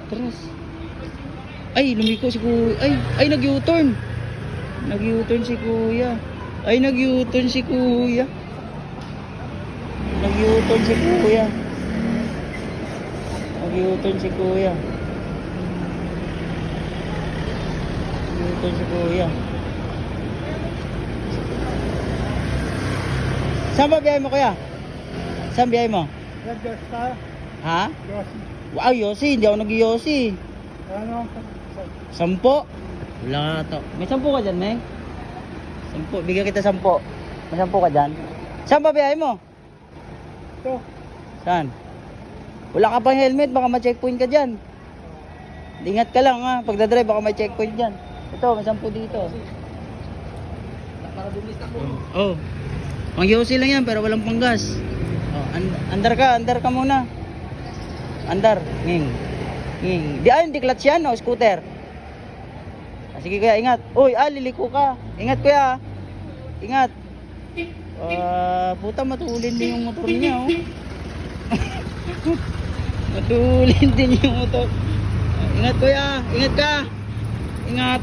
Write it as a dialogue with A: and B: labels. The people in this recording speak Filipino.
A: Atras. Ay, lumiko si kuya. Ay, nag-U-turn. Nag-U-turn si kuya. Ay, nag-U-turn si kuya. Nag-U-turn si kuya. Nag-U-turn si kuya. Nag-U-turn si kuya. Saan ba biyahe mo kuya? Saan biyahe mo? Ha? Wow, Yossi. Hindi ako nag-Yossi.
B: Ano?
A: 10? Wala to. May 10 ka dyan, Meng? 10. Bigyan kita 10. May 10 ka dyan. Saan ba biyahe mo?
B: Ito.
A: Saan? Wala ka pang helmet. Baka ma-checkpoint ka dyan. Ingat ka lang ha. Pagdadrive baka may checkpoint dyan. Ito, may 10 dito.
B: Para bumis ako.
A: Oh. Pang Yossi lang yan pero walang panggas. Oh, andar ka muna. Andar, nging. Di hindi clutch yan, no, scooter. Sige kuya, ingat. Uy, liliko ka. Ingat kuya. Ingat. Puta matulin din yung motor niya, oh. Matulin din yung motor. Ingat kuya, ingat ka. Ingat.